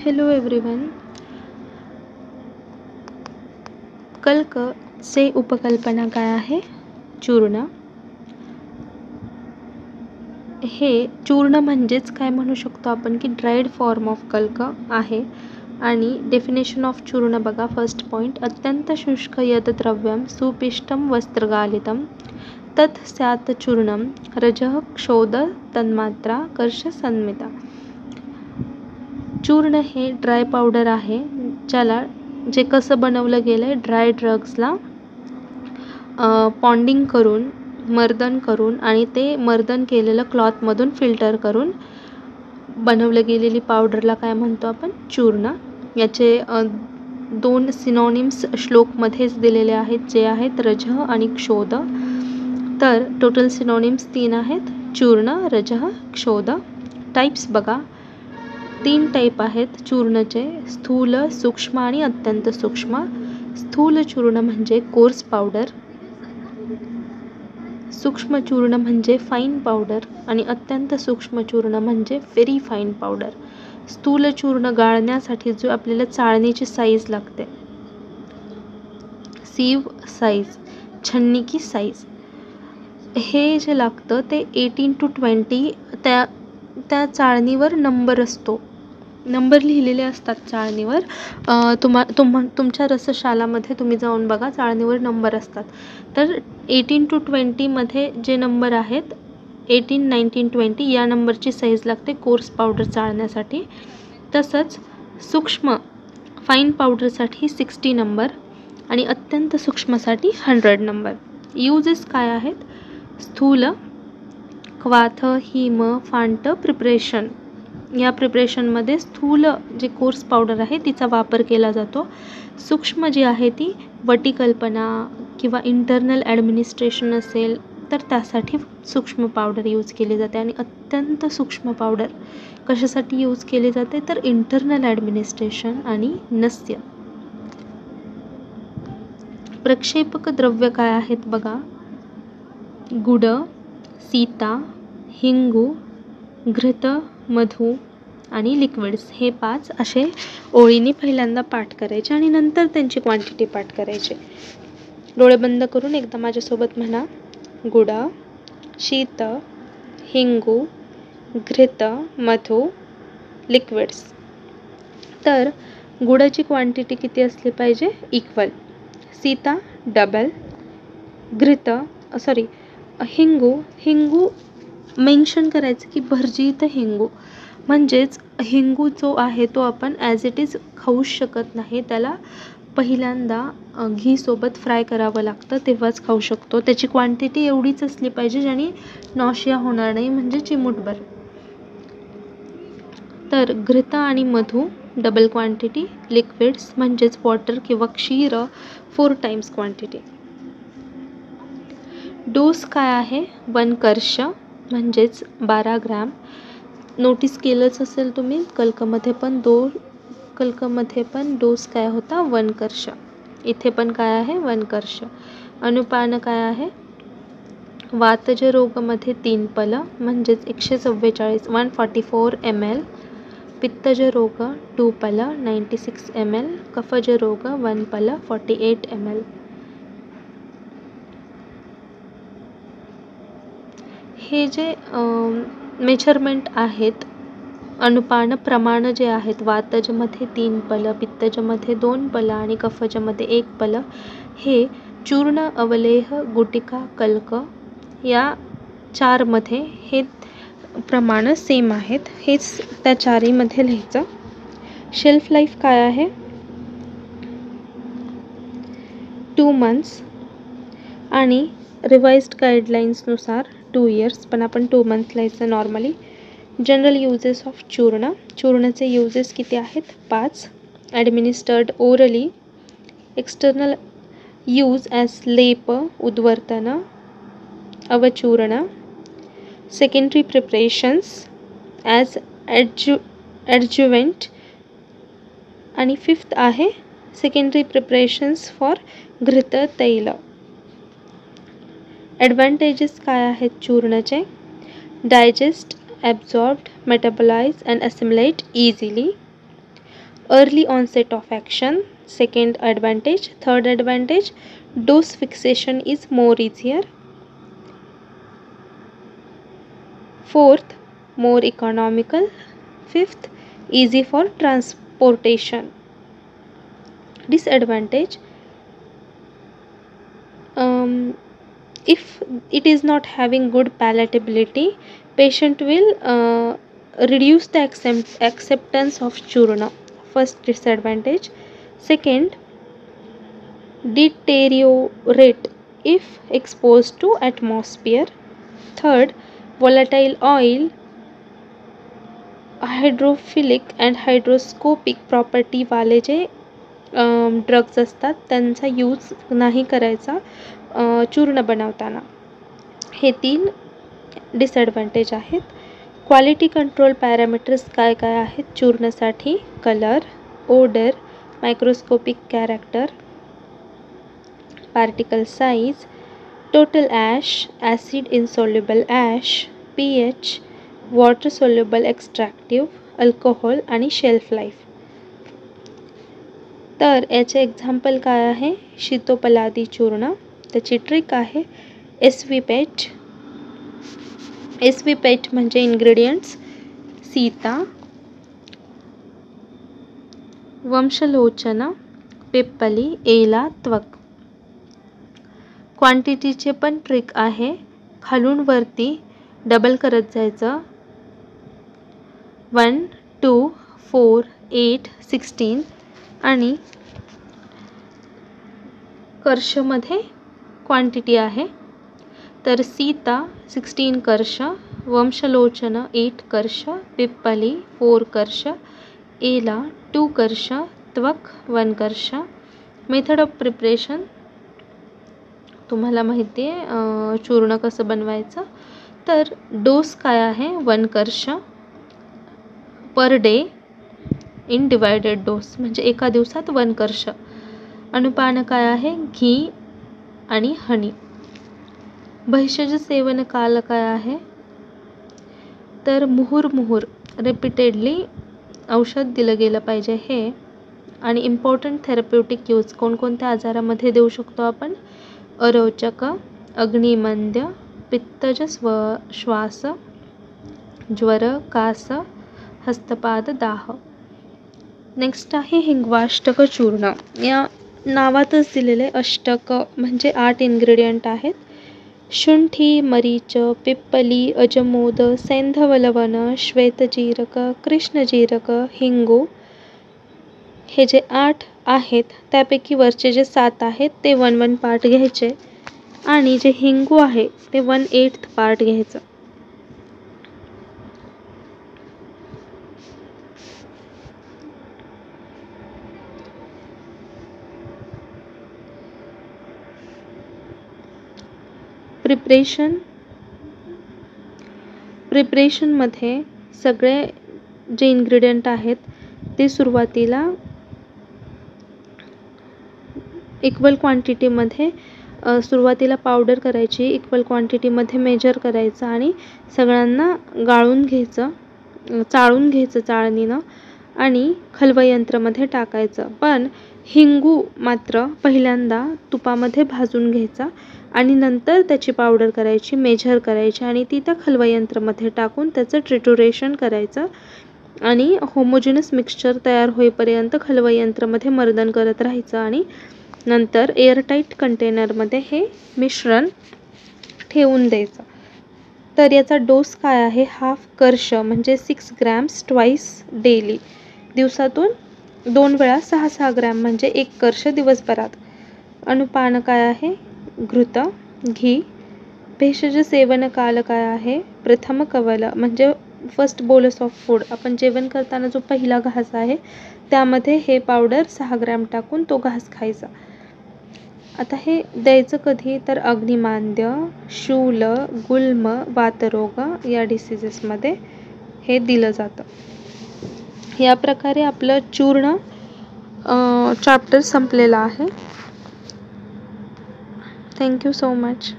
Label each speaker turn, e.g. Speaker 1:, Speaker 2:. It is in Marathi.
Speaker 1: Hello everyone. कल्क चे उपकल्पना काय आहे? चूर्ण. हे चूर्ण म्हणजेच काय म्हणू शकतो आपण की ड्राईड फॉर्म ऑफ कल्क आहे. आणि डेफिनेशन ऑफ चूर्ण बघा. फर्स्ट पॉइंट, अत्यंत शुष्क यत द्रव्यम सुपिष्टम वस्त्रगालितम तत् स्यात् चूर्णम रजः क्षोध तन्मात्रा कर्ष संमिता. चूर्ण हे ड्राय पावडर आहे ज्याला जे कसं बनवलं गेलं आहे, ड्राय ड्रग्सला पॉन्डिंग करून मर्दन करून आणि ते मर्दन केलेलं क्लॉथमधून फिल्टर करून बनवलं गेलेली पावडरला काय म्हणतो आपण? चूर्ण. याचे दोन सिनॉनिम्स श्लोकमध्येच दिलेले आहेत, जे आहेत रजः आणि क्षोध. तर टोटल सिनॉनिम्स 3 आहेत, चूर्ण, रजः, क्षोध. टाईप्स बघा, 3 टाईप आहेत चूर्णचे, स्थूल, सूक्ष्म आणि अत्यंत सूक्ष्म. स्थूल चूर्ण म्हणजे कोर्स पावडर, सूक्ष्म चूर्ण म्हणजे फाईन पावडर आणि अत्यंत सूक्ष्म चूर्ण म्हणजे व्हेरी फाईन पावडर. स्थूल चूर्ण गाळण्यासाठी जो आपल्याला चाळणीची साईज लागते, सीव साईज, छन्नी की साईज, हे जे लागतं ते 18 to 20 त्या चाळणीवर नंबर असतो, नंबर लिहिलेले असतात चाळणीवर. तुमच्या रसशालामध्ये तुम्ही जाऊन बघा, चाळणीवर नंबर असतात. तर 18 to 20 मध्ये जे नंबर आहेत, 18, 19, 20 या नंबरची साईज लागते कोर्स पावडर चाळण्यासाठी. तसंच सूक्ष्म फाईन पावडरसाठी 60 नंबर आणि अत्यंत सूक्ष्मसाठी 100 नंबर. यूजेस काय आहेत? स्थूल, क्वाथ, हिम, फांट प्रिपरेशन. या प्रिपरेशनमध्ये स्थूल जे कोर्स पावडर आहे तिचा वापर केला जातो. सूक्ष्म जी आहे ती वटीकल्पना किंवा इंटरनल ॲडमिनिस्ट्रेशन असेल तर त्यासाठी सूक्ष्म पावडर यूज केली जाते. आणि अत्यंत सूक्ष्म पावडर कशासाठी यूज केली जाते? तर इंटरनल ॲडमिनिस्ट्रेशन आणि नस्य. प्रक्षेपक द्रव्य काय आहेत बघा? गुड, सीता, हिंगू, घृत, मधू आणि लिक्विड्स. हे 5 असे ओळीने पहिल्यांदा पाठ करायचे आणि नंतर त्यांची क्वांटिटी पाठ करायची. डोळे बंद करून एकदा माझ्यासोबत म्हणा. गुड, शीत, हिंगू, घृत, मधू, लिक्विड्स. तर गुडाची क्वांटिटी किती असली पाहिजे? Equal. Sita double. Hingoo mention करायचं की भरजीत हिंगू, म्हणजेच हिंगू जो आहे तो आपण ॲज इट इज खाऊच शकत नाही, त्याला पहिल्यांदा घीसोबत फ्राय करावं लागतं, तेव्हाच खाऊ शकतो. त्याची क्वांटिटी एवढीच असली पाहिजे ज्याने नॉशिया होणार नाही, म्हणजे चिमूटभर. तर घृत आणि मधू डबल क्वांटिटी, लिक्विड्स म्हणजेच वॉटर किंवा क्षीर 4 टाइम्स क्वांटिटी. डोस काय आहे? 1 कर्ष म्हणजेच 12 ग्रॅम. नोटीस केलंच असेल तुम्ही, कल्कमध्ये पण डोस काय होता? 1 कर्ष. इथे पण काय आहे? 1 कर्ष. अनुपान काय आहे? वातज रोगमध्ये 3 पल म्हणजेच 144 144 ml. पित्तज रोग 2 पल 96 ml. कफज रोग 1 पल 48 ml. हे जे मेजरमेंट आहेत, अनुपान प्रमाण जे आहेत, वातजमध्ये 3 पल, पित्तजमध्ये 2 पल आणि कफजमध्ये 1 पल, हे चूर्ण, अवलेह, गुटिका, कल्क या 4 मध्ये हे प्रमाण सेम आहेत. हेच त्या 4 मध्ये लिहायचं. शेल्फ लाईफ काय आहे? 2 months आणि रिवाइज्ड गाईडलाईन्सनुसार 2 years, पण आपण 2 months लिहायचं नॉर्मली. जनरल यूजेस ऑफ चूर्ण. चूर्णाचे यूजेस किती आहेत? 5. Administered orally. External use as लेप, उद्वर्तन, अवचूर्ण. Secondary preparations as adjuvant. आणि 5th आहे सेकंडरी प्रिपरेशन्स फॉर घृत तैल. ॲडव्हान्टेजेस काय आहेत चूर्णाचे? Digest, absorbed, metabolize and assimilate easily. early onset of action, second advantage. Third advantage, dose fixation is more easier. Fourth, more economical. Fifth, easy for transportation. Disadvantage, if it is not having good palatability, patient will reduce the acceptance of churna. First disadvantage. Second, deteriorate if exposed to atmosphere. Third, volatile oil, hydrophilic and hydroscopic property वाले जे ड्रग्ज असतात त्यांचा यूज नाही करायचा चूर्ण बनवताना. हे 3 डिसएडवांटेज आहेत. क्वालिटी कंट्रोल पॅरामीटर्स काय काय आहेत चूर्णासाठी? Colour, odour, microscopic character, particle size, total ash, acid insoluble ash, pH, water soluble extractive, alcohol आणि शेल्फ लाईफ. तर याचे एक्झाम्पल काय आहे? शीतोपलादी चूर्ण. त्याची ट्रिक आहे SV-PET. SV-PET म्हणजे इन्ग्रेडियंट्स सीता, वंशलोचना, पिप्पली, एला, त्वक. क्वांटिटीचे पण ट्रिक आहे. खालून वरती डबल करत जायचं. 1, 2, 4, 8, 16 आणि कर्षमध्ये क्वांटिटी आहे. तर सीता 16 कर्ष, वंशलोचना 8 कर्ष, पिप्पली 4 कर्ष, एला 2 कर्ष, त्वक 1 कर्ष. मेथड ऑफ प्रिपरेशन तुम्हाला माहिती आहे चूर्ण कसं बनवायचं. तर डोस काय आहे? 1 कर्ष per day in divided dose म्हणजे एका दिवसात 1 कर्ष. अनुपान काय आहे? घी आणि हनी. भेषज सेवन काल काय आहे? तर मुहुर्मुहुर रिपीटेडली औषध दिलं गेलं पाहिजे हे. आणि इम्पॉर्टंट थेरप्युटिक यूज कोणकोणत्या आजारामध्ये देऊ शकतो आपण? अरोचक, अग्निमंद्य, पित्तज श्वास, ज्वर, कास, हस्तपाद, दाह. नेक्स्ट आहे हिंगवाष्टक चूर्ण. या नावातच दिलेले अष्टक म्हणजे 8 इन्ग्रेडियंट आहेत. शुंठी, मरीच, पिप्पली, अजमोद, सैंधवलवण, श्वेतजीरक, कृष्णजीरक, हिंगू. हे जे 8 आहेत त्यापैकी वरचे जे 7 आहेत ते 1 पार्ट घ्यायचे आणि जे हिंगू आहे ते 1/8 पार्ट घ्यायचं. प्रिपरेशनमध्ये सगळे जे इन्ग्रेडियंट आहेत ते सुरुवातीला इक्वल क्वांटिटीमध्ये सुरुवातीला पावडर करायची, इक्वल क्वांटिटीमध्ये मेजर करायचं आणि सगळ्यांना गाळून घ्यायचं, चाळून घ्यायचं चाळणीनं आणि खलवयंत्रामध्ये टाकायचं. पण हिंगू मात्र पहिल्यांदा तुपामध्ये भाजून घ्यायचा आणि नंतर त्याची पावडर करायची, मेजर करायची आणि ती त्या खलवयंत्रामध्ये टाकून त्याचं ट्रिट्युरेशन करायचं आणि होमोजिनस मिक्सचर तयार होईपर्यंत खलवयंत्रामध्ये मर्दन करत राहायचं आणि नंतर एअरटाईट कंटेनरमध्ये हे मिश्रण ठेवून द्यायचं. तर याचा डोस काय आहे? 1/2 कर्ष म्हणजे 6 ग्रॅम्स ट्वाईस डेली. दिवसातून 2 वेळा 6-6 ग्रॅम म्हणजे 1 कर्ष दिवसभरात. अनुपान काय आहे? घृत, घी. भेषज सेवन काल काय आहे? प्रथम कवल म्हणजे फर्स्ट बोलस ऑफ फूड. आपण जेवण करताना जो पहिला घास आहे त्यामध्ये हे पावडर 6 ग्रॅम टाकून तो घास खायचा. आता हे द्यायचं कधी? तर अग्निमांद्य, शूल, गुल्म, वातरोग या डिसीजेसमध्ये हे दिलं जातं. या प्रकारे आपलं चूर्ण चॅप्टर संपलेला आहे. Thank you so much.